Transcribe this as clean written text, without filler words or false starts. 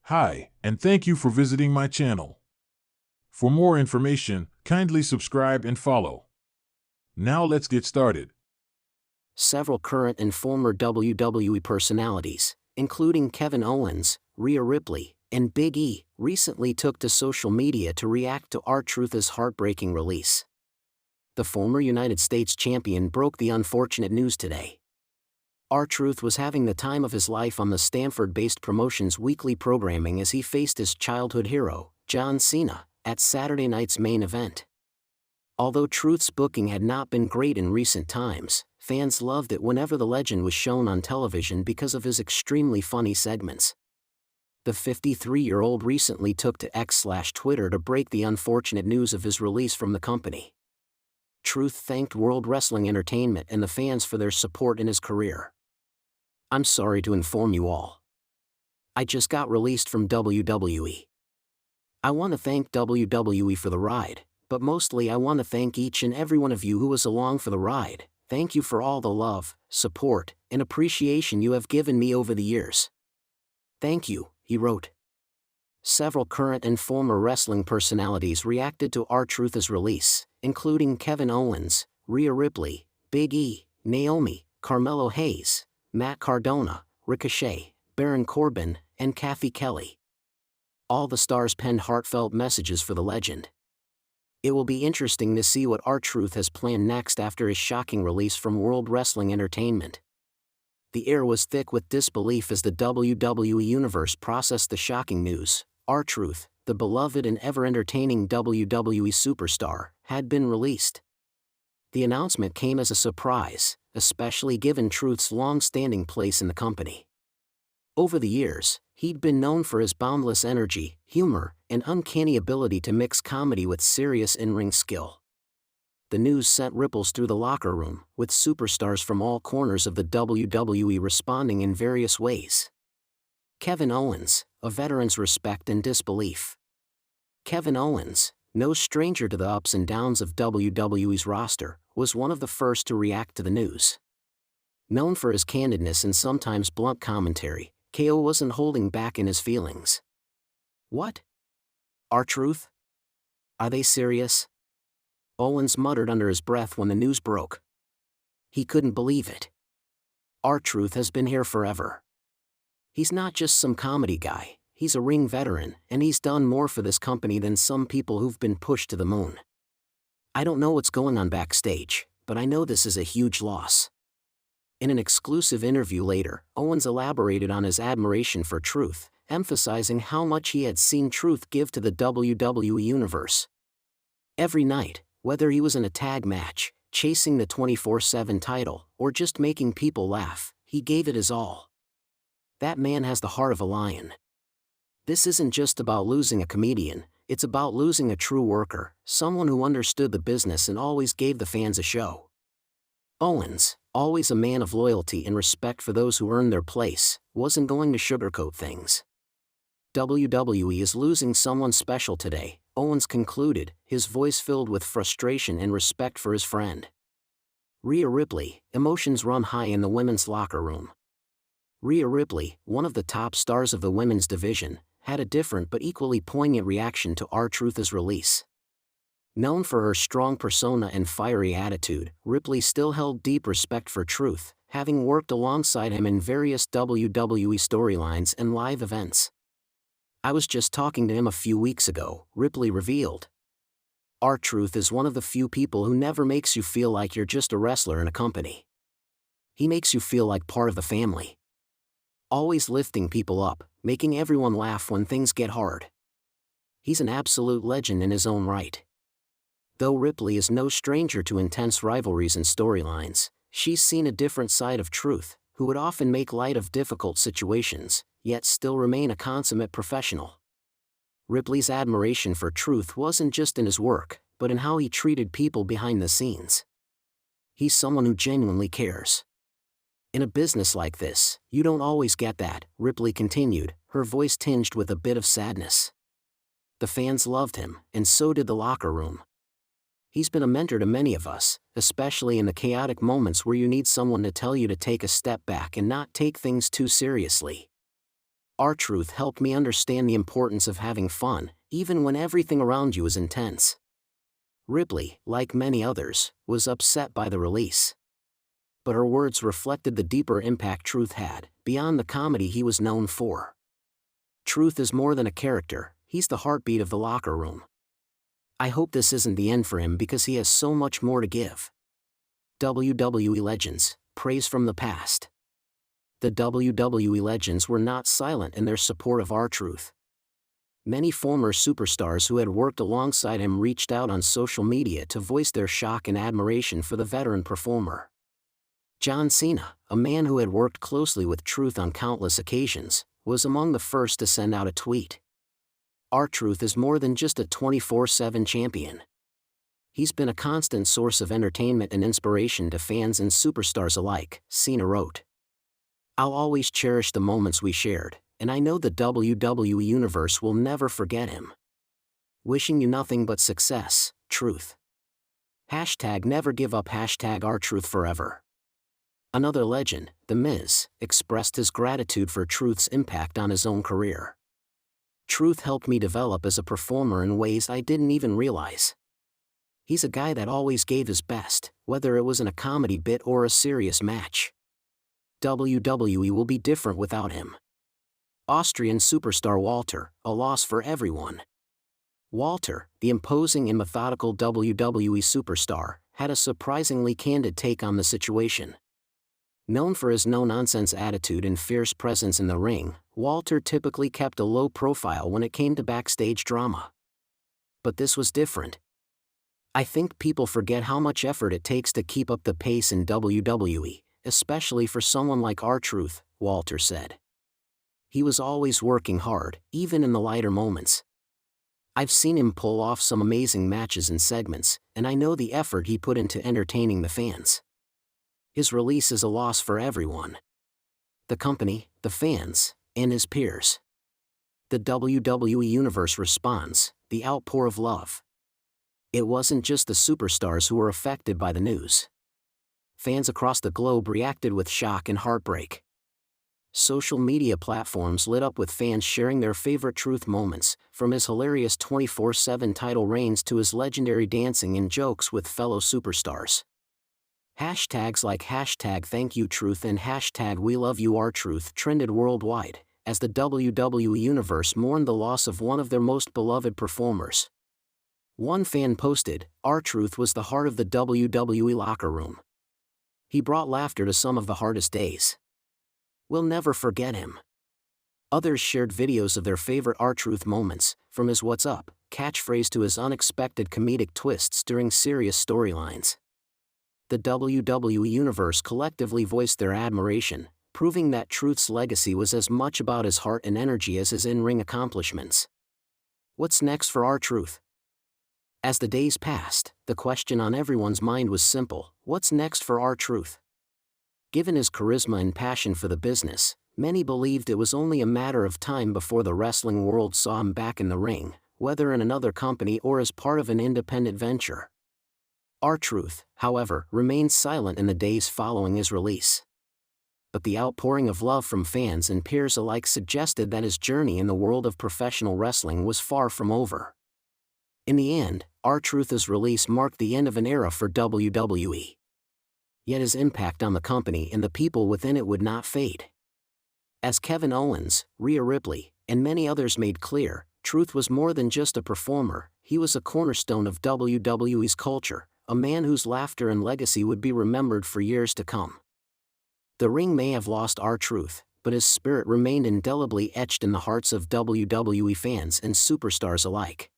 Hi, and thank you for visiting my channel. For more information, kindly subscribe and follow. Now let's get started. Several current and former WWE personalities, including Kevin Owens, Rhea Ripley, and Big E, recently took to social media to react to R-Truth's heartbreaking release. The former United States champion broke the unfortunate news today. R-Truth was having the time of his life on the Stanford-based promotion's weekly programming as he faced his childhood hero, John Cena, at Saturday night's main event. Although Truth's booking had not been great in recent times, fans loved it whenever the legend was shown on television because of his extremely funny segments. The 53-year-old recently took to X/Twitter to break the unfortunate news of his release from the company. Truth thanked World Wrestling Entertainment and the fans for their support in his career. "I'm sorry to inform you all. I just got released from WWE. I want to thank WWE for the ride, but mostly I want to thank each and every one of you who was along for the ride. Thank you for all the love, support, and appreciation you have given me over the years. Thank you," he wrote. Several current and former wrestling personalities reacted to R-Truth's release, including Kevin Owens, Rhea Ripley, Big E, Naomi, Carmelo Hayes, Matt Cardona, Ricochet, Baron Corbin, and Kathy Kelly. All the stars penned heartfelt messages for the legend. It will be interesting to see what R-Truth has planned next after his shocking release from World Wrestling Entertainment. The air was thick with disbelief as the WWE Universe processed the shocking news. R-Truth, the beloved and ever-entertaining WWE superstar, had been released. The announcement came as a surprise, especially given Truth's long-standing place in the company. Over the years, he'd been known for his boundless energy, humor, and uncanny ability to mix comedy with serious in-ring skill. The news sent ripples through the locker room, with superstars from all corners of the WWE responding in various ways. Kevin Owens, a veteran's respect and disbelief. Kevin Owens, no stranger to the ups and downs of WWE's roster, was one of the first to react to the news. Known for his candidness and sometimes blunt commentary, KO wasn't holding back in his feelings. "What? R-Truth? Are they serious?" Owens muttered under his breath when the news broke. He couldn't believe it. R-Truth has been here forever. He's not just some comedy guy, he's a ring veteran, and he's done more for this company than some people who've been pushed to the moon. "I don't know what's going on backstage, but I know this is a huge loss." In an exclusive interview later, Owens elaborated on his admiration for Truth, emphasizing how much he had seen Truth give to the WWE Universe. Every night, whether he was in a tag match, chasing the 24/7 title, or just making people laugh, he gave it his all. That man has the heart of a lion. This isn't just about losing a comedian, it's about losing a true worker, someone who understood the business and always gave the fans a show. Owens, always a man of loyalty and respect for those who earned their place, wasn't going to sugarcoat things. "WWE is losing someone special today," Owens concluded, his voice filled with frustration and respect for his friend. Rhea Ripley, emotions run high in the women's locker room. Rhea Ripley, one of the top stars of the women's division, had a different but equally poignant reaction to R-Truth's release. Known for her strong persona and fiery attitude, Ripley still held deep respect for Truth, having worked alongside him in various WWE storylines and live events. "I was just talking to him a few weeks ago," Ripley revealed. R-Truth is one of the few people who never makes you feel like you're just a wrestler in a company. He makes you feel like part of the family. Always lifting people up, making everyone laugh when things get hard. He's an absolute legend in his own right. Though Ripley is no stranger to intense rivalries and storylines, she's seen a different side of Truth, who would often make light of difficult situations, yet still remain a consummate professional. Ripley's admiration for Truth wasn't just in his work, but in how he treated people behind the scenes. He's someone who genuinely cares. "In a business like this, you don't always get that," Ripley continued, her voice tinged with a bit of sadness. The fans loved him, and so did the locker room. He's been a mentor to many of us, especially in the chaotic moments where you need someone to tell you to take a step back and not take things too seriously. R-Truth helped me understand the importance of having fun, even when everything around you is intense. Ripley, like many others, was upset by the release. But her words reflected the deeper impact Truth had, beyond the comedy he was known for. Truth is more than a character, he's the heartbeat of the locker room. I hope this isn't the end for him because he has so much more to give. WWE Legends, praise from the past. The WWE Legends were not silent in their support of R-Truth. Many former superstars who had worked alongside him reached out on social media to voice their shock and admiration for the veteran performer. John Cena, a man who had worked closely with Truth on countless occasions, was among the first to send out a tweet. R-Truth is more than just a 24/7 champion. He's been a constant source of entertainment and inspiration to fans and superstars alike, Cena wrote. I'll always cherish the moments we shared, and I know the WWE Universe will never forget him. Wishing you nothing but success, Truth. Hashtag never give up. Hashtag R-Truth forever. Another legend, The Miz, expressed his gratitude for Truth's impact on his own career. Truth helped me develop as a performer in ways I didn't even realize. He's a guy that always gave his best, whether it was in a comedy bit or a serious match. WWE will be different without him. Austrian superstar Walter, a loss for everyone. Walter, the imposing and methodical WWE superstar, had a surprisingly candid take on the situation. Known for his no-nonsense attitude and fierce presence in the ring, Walter typically kept a low profile when it came to backstage drama. But this was different. I think people forget how much effort it takes to keep up the pace in WWE, especially for someone like R-Truth, Walter said. He was always working hard, even in the lighter moments. I've seen him pull off some amazing matches and segments, and I know the effort he put into entertaining the fans. His release is a loss for everyone. The company, the fans, and his peers. The WWE Universe responds, the outpour of love. It wasn't just the superstars who were affected by the news. Fans across the globe reacted with shock and heartbreak. Social media platforms lit up with fans sharing their favorite Truth moments, from his hilarious 24/7 title reigns to his legendary dancing and jokes with fellow superstars. Hashtags like hashtag Thank You Truth and hashtag We Love You R-Truth trended worldwide, as the WWE Universe mourned the loss of one of their most beloved performers. One fan posted, R-Truth was the heart of the WWE locker room. He brought laughter to some of the hardest days. We'll never forget him. Others shared videos of their favorite R-Truth moments, from his "What's up" catchphrase to his unexpected comedic twists during serious storylines. The WWE Universe collectively voiced their admiration, proving that Truth's legacy was as much about his heart and energy as his in-ring accomplishments. What's next for R-Truth? As the days passed, the question on everyone's mind was simple: what's next for R-Truth? Given his charisma and passion for the business, many believed it was only a matter of time before the wrestling world saw him back in the ring, whether in another company or as part of an independent venture. R-Truth, however, remained silent in the days following his release. But the outpouring of love from fans and peers alike suggested that his journey in the world of professional wrestling was far from over. In the end, R-Truth's release marked the end of an era for WWE. Yet his impact on the company and the people within it would not fade. As Kevin Owens, Rhea Ripley, and many others made clear, Truth was more than just a performer, he was a cornerstone of WWE's culture, a man whose laughter and legacy would be remembered for years to come. The ring may have lost R-Truth, but his spirit remained indelibly etched in the hearts of WWE fans and superstars alike.